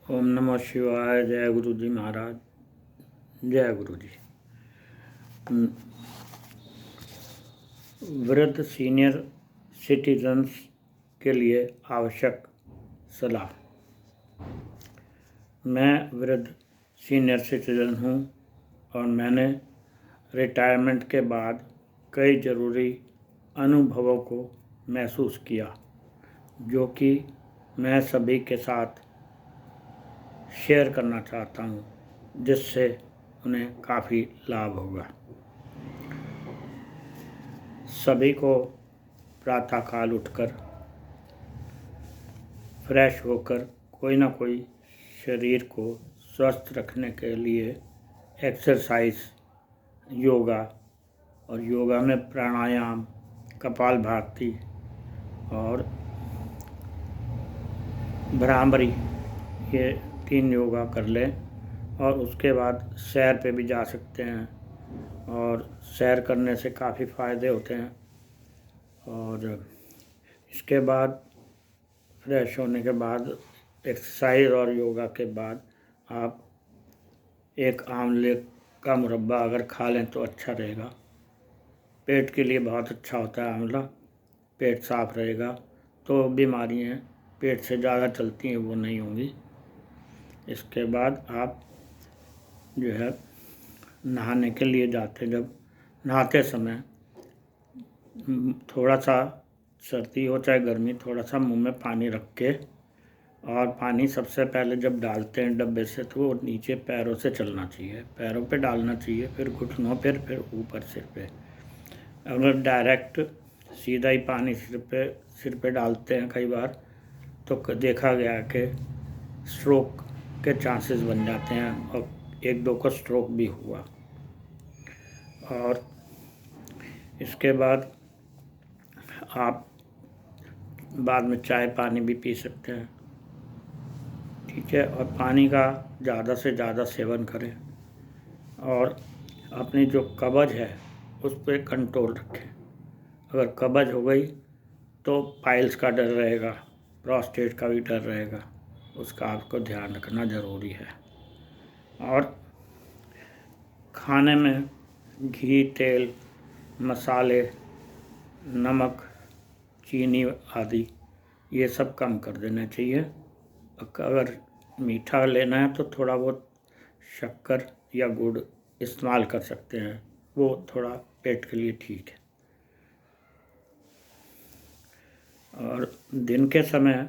ओम नमः शिवाय। जय गुरु जी महाराज। जय गुरु जी। वृद्ध सीनियर सिटीजन्स के लिए आवश्यक सलाह। मैं वृद्ध सीनियर सिटीजन हूँ और मैंने रिटायरमेंट के बाद कई ज़रूरी अनुभवों को महसूस किया, जो कि मैं सभी के साथ शेयर करना चाहता हूँ, जिससे उन्हें काफ़ी लाभ होगा। सभी को प्रातःकाल उठकर फ्रेश होकर कोई ना कोई शरीर को स्वस्थ रखने के लिए एक्सरसाइज, योगा, और योगा में प्राणायाम, कपालभाति और भ्रामरी, ये 3 योगा कर लें। और उसके बाद सैर पे भी जा सकते हैं और सैर करने से काफ़ी फ़ायदे होते हैं। और इसके बाद फ्रेश होने के बाद एक्सरसाइज और योगा के बाद आप एक आंवले का मुरब्बा अगर खा लें तो अच्छा रहेगा। पेट के लिए बहुत अच्छा होता है आंवला। पेट साफ रहेगा तो बीमारियाँ पेट से ज़्यादा चलती हैं वो नहीं होंगी। इसके बाद आप जो है नहाने के लिए जाते, जब नहाते समय थोड़ा सा सर्दी हो चाहे गर्मी, थोड़ा सा मुंह में पानी रख के, और पानी सबसे पहले जब डालते हैं डब्बे से तो वो नीचे पैरों से चलना चाहिए, पैरों पे डालना चाहिए, फिर घुटनों पर, फिर ऊपर सिर पे। अगर डायरेक्ट सीधा ही पानी सिर पे डालते हैं कई बार तो देखा गया कि स्ट्रोक के चांसेस बन जाते हैं और 1-2 को स्ट्रोक भी हुआ। और इसके बाद आप बाद में चाय पानी भी पी सकते हैं, ठीक है। और पानी का ज़्यादा से ज़्यादा सेवन करें और अपनी जो कब्ज़ है उस पर कंट्रोल रखें। अगर कब्ज़ हो गई तो पाइल्स का डर रहेगा, प्रोस्टेट का भी डर रहेगा, उसका आपको ध्यान रखना ज़रूरी है। और खाने में घी, तेल, मसाले, नमक, चीनी आदि ये सब कम कर देना चाहिए। अगर मीठा लेना है तो थोड़ा बहुत शक्कर या गुड़ इस्तेमाल कर सकते हैं, वो थोड़ा पेट के लिए ठीक है। और दिन के समय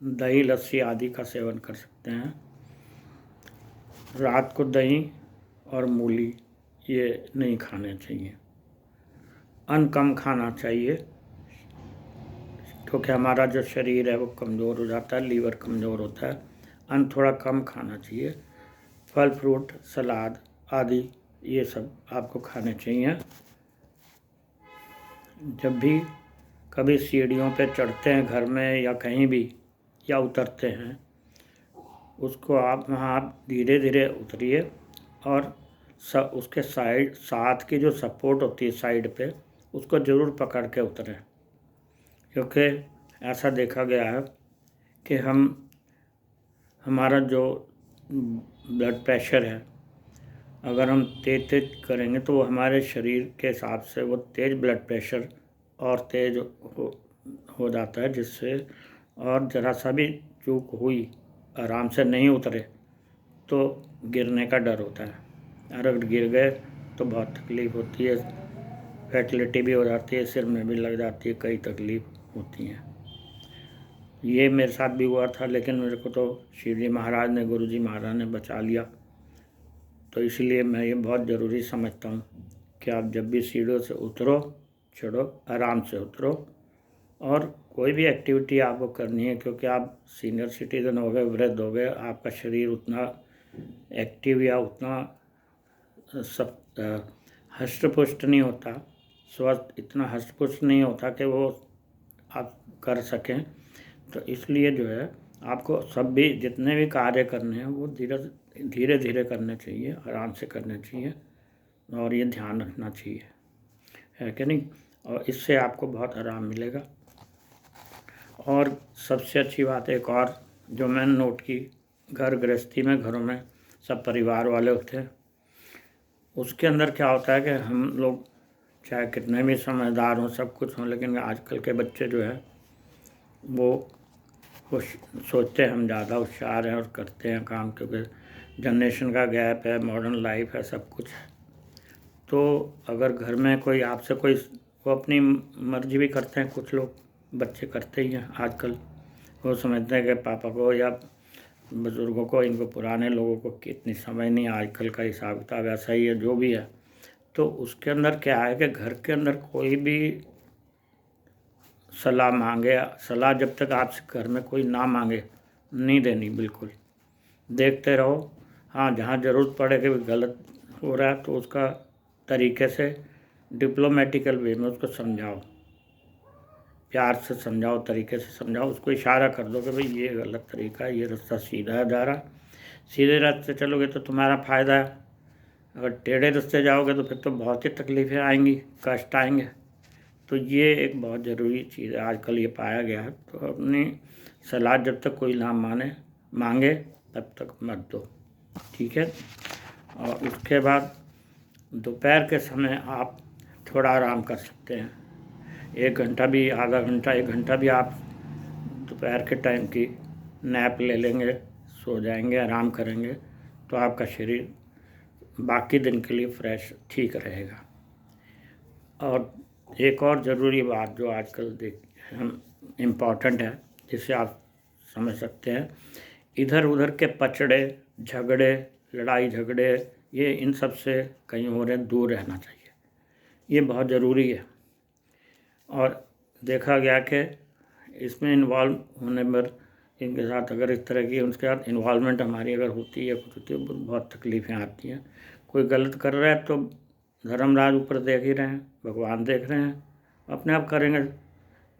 दही, लस्सी आदि का सेवन कर सकते हैं। रात को दही और मूली ये नहीं खाने चाहिए। अन्न कम खाना चाहिए क्योंकि हमारा जो शरीर है वो कमज़ोर हो जाता है, लीवर कमज़ोर होता है। अन्न थोड़ा कम खाना चाहिए। फल, फ्रूट, सलाद आदि ये सब आपको खाने चाहिए। जब भी कभी सीढ़ियों पे चढ़ते हैं घर में या कहीं भी, या उतरते हैं, उसको आप वहाँ धीरे धीरे उतरिए और उसके साथ की जो सपोर्ट होती है साइड पे, उसको ज़रूर पकड़ के उतरें। क्योंकि ऐसा देखा गया है कि हमारा जो ब्लड प्रेशर है, अगर हम तेज करेंगे तो वो हमारे शरीर के हिसाब से वो तेज़ ब्लड प्रेशर और तेज़ हो जाता है, जिससे और ज़रा सा भी चूक हुई, आराम से नहीं उतरे तो गिरने का डर होता है। और अगर गिर गए तो बहुत तकलीफ़ होती है, फैटिलिटी भी हो जाती है, सिर में भी लग जाती है, कई तकलीफ़ होती हैं। ये मेरे साथ भी हुआ था, लेकिन मेरे को तो शिवजी महाराज ने, गुरुजी महाराज ने बचा लिया। तो इसलिए मैं ये बहुत ज़रूरी समझता हूँ कि आप जब भी सीढ़ियों से उतरो, चढ़ो, आराम से उतरो। और कोई भी एक्टिविटी आपको करनी है, क्योंकि आप सीनियर सिटीज़न हो गए, वृद्ध हो गए, आपका शरीर उतना एक्टिव या उतना सब हष्ट पुष्ट नहीं होता, स्वस्थ इतना हष्ट पुष्ट नहीं होता कि वो आप कर सकें। तो इसलिए जो है आपको सब भी जितने भी कार्य करने हैं वो धीरे धीरे करने चाहिए, आराम से करने चाहिए, और ये ध्यान रखना चाहिए, है कि नहीं। और इससे आपको बहुत आराम मिलेगा। और सबसे अच्छी बात एक और जो मैंने नोट की घर गृहस्थी में, घरों में सब परिवार वाले होते हैं, उसके अंदर क्या होता है कि हम लोग चाहे कितने भी समझदार हों, सब कुछ हों, लेकिन आजकल के बच्चे जो है वो सोचते हैं हम ज़्यादा होशियार हैं और करते हैं काम, क्योंकि जनरेशन का गैप है, मॉडर्न लाइफ है, सब कुछ है। तो अगर घर में कोई आपसे कोई, वो अपनी मर्जी भी करते हैं, कुछ लोग बच्चे करते ही हैं आजकल। वो समझते हैं कि पापा को या बुज़ुर्गों को, इनको पुराने लोगों को कितनी समझ नहीं, आजकल का हिसाब किताब ऐसा ही है, जो भी है। तो उसके अंदर क्या है कि घर के अंदर कोई भी सलाह मांगे, सलाह जब तक आपसे घर में कोई ना मांगे नहीं देनी, बिल्कुल देखते रहो। हाँ, जहाँ ज़रूरत पड़े कि गलत हो रहा है तो उसका तरीके से डिप्लोमेटिकल वे में उसको समझाओ, प्यार से समझाओ, तरीके से समझाओ, उसको इशारा कर दो कि भाई ये गलत तरीका है, ये रास्ता सीधा जा रहा, सीधे रास्ते चलोगे तो तुम्हारा फ़ायदा है, अगर टेढ़े रास्ते जाओगे तो फिर तो बहुत ही तकलीफ़ें आएंगी, कष्ट आएंगे। तो ये एक बहुत ज़रूरी चीज़ है, आजकल ये पाया गया है। तो अपनी सलाह जब तक कोई ना मांगे तब तक मत दो, ठीक है। और उसके बाद दोपहर के समय आप थोड़ा आराम कर सकते हैं, 1 घंटा भी, आधा घंटा, 1 घंटा भी आप दोपहर के टाइम की नैप ले लेंगे, सो जाएंगे, आराम करेंगे, तो आपका शरीर बाकी दिन के लिए फ्रेश ठीक रहेगा। और एक और ज़रूरी बात जो आजकल हम इम्पॉर्टेंट है, जिसे आप समझ सकते हैं, इधर उधर के पचड़े, झगड़े, लड़ाई झगड़े, ये इन सब से कहीं हो रहे दूर रहना चाहिए, ये बहुत ज़रूरी है। और देखा गया कि इसमें इन्वॉल्व होने पर, इनके साथ अगर इस तरह की उनके साथ इन्वॉल्वमेंट हमारी अगर होती है, कुछ होती है, बहुत तकलीफ़ें आती हैं। कोई गलत कर रहा है तो धर्मराज ऊपर देख ही रहे हैं, भगवान देख रहे हैं, अपने आप करेंगे।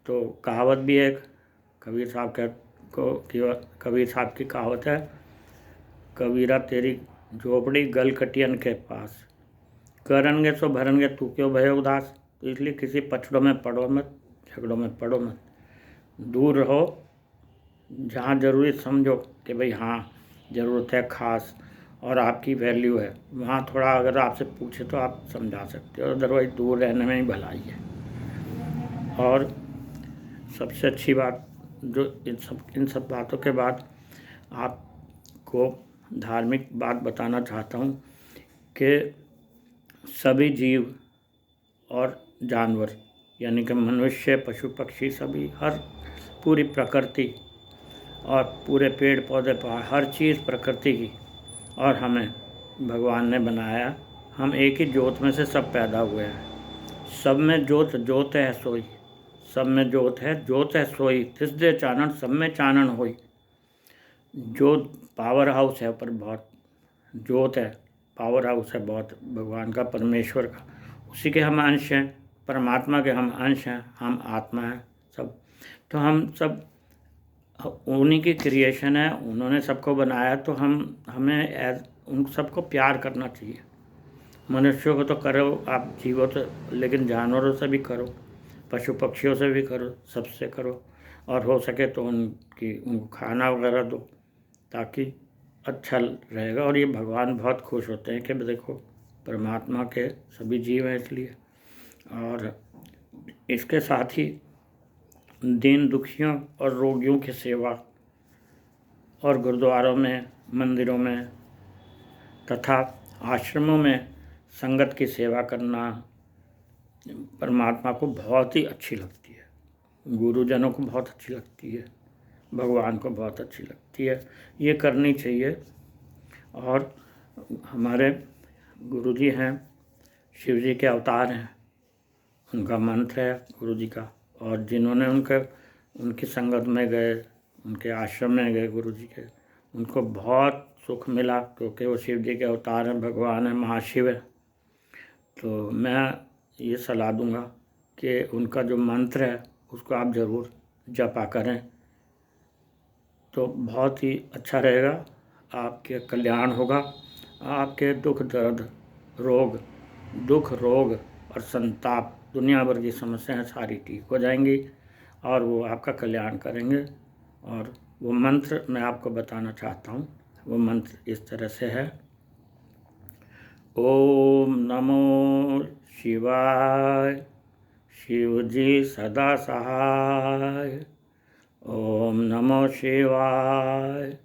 तो कहावत भी है, कबीर साहब कबीर साहब की कहावत है, कबीरा तेरी झोपड़ी गल कटियन के पास, करनगे सो भरनगे तू क्यों भय उदास। तो इसलिए किसी पछड़ों में पड़ो मत, झगड़ों में पड़ो मत, दूर रहो। जहाँ ज़रूरी समझो कि भाई हाँ ज़रूरत है ख़ास और आपकी वैल्यू है, वहाँ थोड़ा अगर आपसे पूछे तो आप समझा सकते हो, अदरवाइज़ दूर रहने में ही भलाई है। और सबसे अच्छी बात जो इन सब बातों के बाद आपको धार्मिक बात बताना चाहता हूँ कि सभी जीव और जानवर, यानी कि मनुष्य, पशु पक्षी, सभी, हर पूरी प्रकृति और पूरे पेड़ पौधे पहाड़, हर चीज़ प्रकृति की और हमें भगवान ने बनाया। हम एक ही जोत में से सब पैदा हुए हैं, सब में जोत है सोई, सब में जोत है सोई, तिस दे चानन सब में चानन होई। जोत पावर हाउस है, पर बहुत जोत है, पावर हाउस है बहुत भगवान का, परमेश्वर का, उसी के हम अंश हैं, परमात्मा के हम अंश हैं, हम आत्मा हैं सब। तो हम सब उन्हीं की क्रिएशन है, उन्होंने सबको बनाया, तो हमें उन सबको प्यार करना चाहिए। मनुष्यों को तो करो आप, जीवो तो, लेकिन जानवरों से भी करो, पशु पक्षियों से भी करो, सबसे करो, और हो सके तो उनको खाना वगैरह दो, ताकि अच्छा रहेगा। और ये भगवान बहुत खुश होते हैं कि देखो परमात्मा के सभी जीव हैं इसलिए। और इसके साथ ही दीन दुखियों और रोगियों की सेवा, और गुरुद्वारों में, मंदिरों में तथा आश्रमों में संगत की सेवा करना परमात्मा को बहुत ही अच्छी लगती है, गुरुजनों को बहुत अच्छी लगती है, भगवान को बहुत अच्छी लगती है, ये करनी चाहिए। और हमारे गुरुजी हैं, शिव जी के अवतार हैं, उनका मंत्र है गुरुजी का, और जिन्होंने उनकी संगत में गए, उनके आश्रम में गए गुरुजी के, उनको बहुत सुख मिला, क्योंकि वो शिव जी के अवतार हैं, भगवान है, महाशिव है। तो मैं ये सलाह दूंगा कि उनका जो मंत्र है उसको आप ज़रूर जपा करें, तो बहुत ही अच्छा रहेगा, आपके कल्याण होगा, आपके दुख दर्द रोग और संताप, दुनिया भर की समस्याएं सारी ठीक हो जाएंगी, और वो आपका कल्याण करेंगे और वो मंत्र मैं आपको बताना चाहता हूँ। वो मंत्र इस तरह से है। ओम नमो शिवाय, शिव जी सदा सहाय। ओम नमो शिवाय,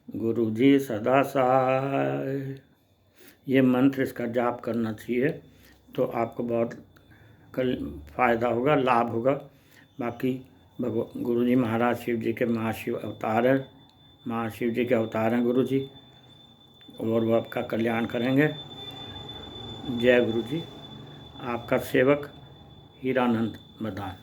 गुरु जी सदा सहाय। ये मंत्र इसका जाप करना चाहिए तो आपको बहुत फ़ायदा होगा, लाभ होगा। बाकी गुरु जी महाराज शिव जी के महाशिव अवतार हैं, महाशिव जी के अवतार हैं गुरु जी, और वो आपका कल्याण करेंगे। जय गुरु जी। आपका सेवक हीरानंद मदान।